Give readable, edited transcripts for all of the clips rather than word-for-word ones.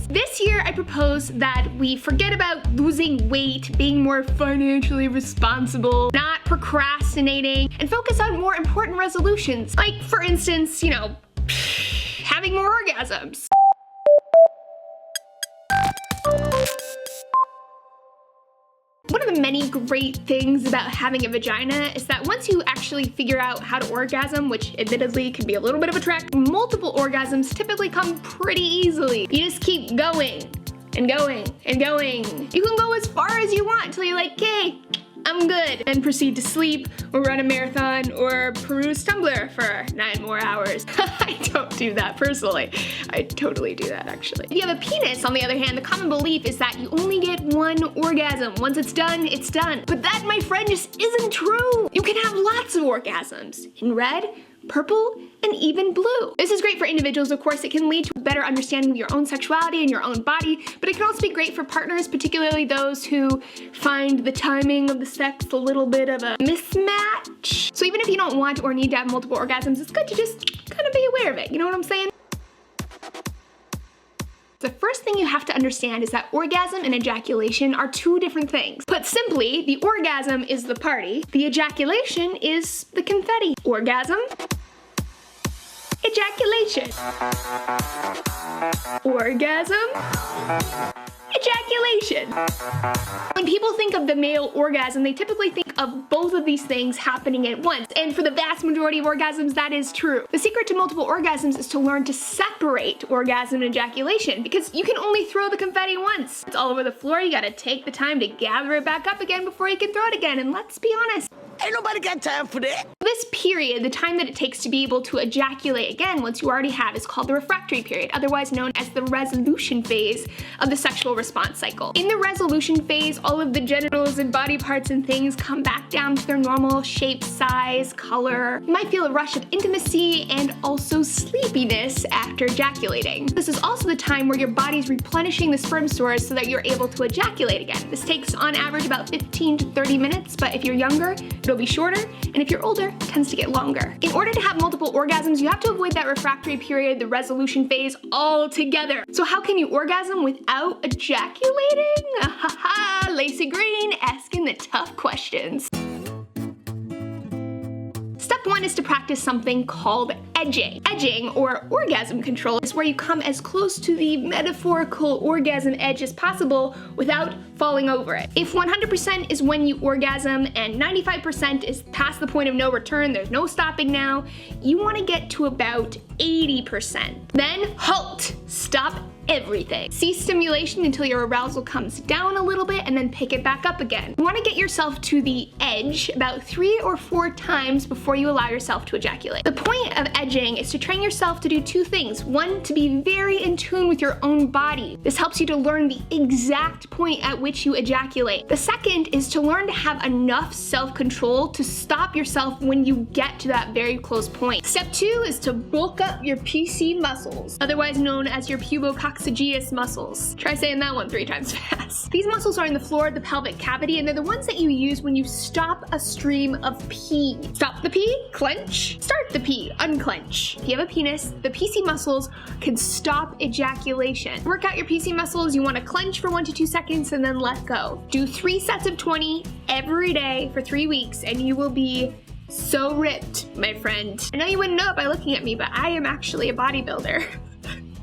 This year, I propose that we forget about losing weight, being more financially responsible, not procrastinating, and focus on more important resolutions. Like, for instance, you know, having more orgasms. One of the many great things about having a vagina is that once you actually figure out how to orgasm, which admittedly can be a little bit of a trek, multiple orgasms typically come pretty easily. You just keep going and going and going. You can go as far as you want until you're like, okay, I'm good, and proceed to sleep or run a marathon or peruse Tumblr for 9 more hours. I don't do that personally. I totally do that actually. If you have a penis, on the other hand, the common belief is that you only get one orgasm. Once it's done, it's done. But that, my friend, just isn't true. You can have lots of orgasms in red, purple, and even blue. This is great for individuals, of course. It can lead to a better understanding of your own sexuality and your own body, but it can also be great for partners, particularly those who find the timing of the sex a little bit of a mismatch. So even if you don't want or need to have multiple orgasms, it's good to just kind of be aware of it. You know what I'm saying? The first thing you have to understand is that orgasm and ejaculation are two different things. Put simply, the orgasm is the party, the ejaculation is the confetti. Orgasm, ejaculation. Orgasm, ejaculation. When people think of the male orgasm, they typically think of both of these things happening at once. And for the vast majority of orgasms, that is true. The secret to multiple orgasms is to learn to separate orgasm and ejaculation, because you can only throw the confetti once. It's all over the floor. You gotta take the time to gather it back up again before you can throw it again. And let's be honest, ain't nobody got time for that. this period, the time that it takes to be able to ejaculate again once you already have, is called the refractory period, otherwise known as the resolution phase of the sexual response cycle. In the resolution phase, all of the genitals and body parts and things come back down to their normal shape, size, color. You might feel a rush of intimacy and also sleepiness after ejaculating. This is also the time where your body's replenishing the sperm stores so that you're able to ejaculate again. This takes on average about 15 to 30 minutes, but if you're younger, it'll be shorter, and if you're older, it tends to get longer. In order to have multiple orgasms, you have to avoid that refractory period, the resolution phase, altogether. So how can you orgasm without ejaculating? Lacey Green asking the tough questions. Step one is to practice something called edging. Edging, or orgasm control, is where you come as close to the metaphorical orgasm edge as possible without falling over it. If 100% is when you orgasm and 95% is past the point of no return, there's no stopping now, you want to get to about 80%. Then halt. Stop everything. Cease stimulation until your arousal comes down a little bit and then pick it back up again. You want to get yourself to the edge about 3 or 4 times before you allow yourself to ejaculate. The point of edging is to train yourself to do 2 things. One, to be very in tune with your own body. This helps you to learn the exact point at which you ejaculate. The second is to learn to have enough self-control to stop yourself when you get to that very close point. Step 2 is to bulk up your PC muscles, otherwise known as your pubococcygeus muscles. Try saying that one 3 times fast. These muscles are in the floor of the pelvic cavity, and they're the ones that you use when you stop a stream of pee. Stop the pee, clench. Start the pee, unclench. If you have a penis, the PC muscles can stop ejaculation. Work out your PC muscles. You want to clench for 1 to 2 seconds and then let go. Do 3 sets of 20 every day for 3 weeks, and you will be so ripped, my friend. I know you wouldn't know it by looking at me, but I am actually a bodybuilder.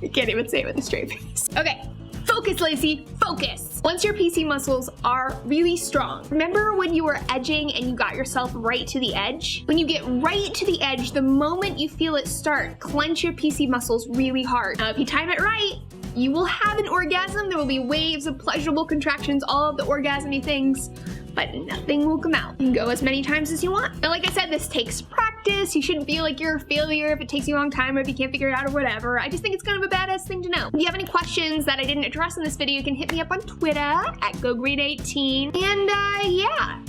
I can't even say it with a straight face. Okay, focus, Lacey, focus. Once your PC muscles are really strong, remember when you were edging and you got yourself right to the edge? When you get right to the edge, the moment you feel it start, clench your PC muscles really hard. Now, if you time it right, you will have an orgasm. There will be waves of pleasurable contractions, all of the orgasmy things, but nothing will come out. You can go as many times as you want. And like I said, this takes practice. You shouldn't feel like you're a failure if it takes you a long time or if you can't figure it out or whatever. I just think it's kind of a badass thing to know. If you have any questions that I didn't address in this video, you can hit me up on Twitter at GoGreen18. And yeah,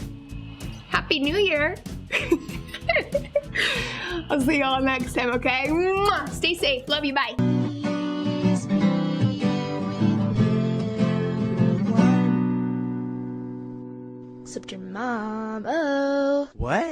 Happy New Year. I'll see y'all next time, okay? Mwah! Stay safe. Love you. Bye. Except your mom. Oh. What?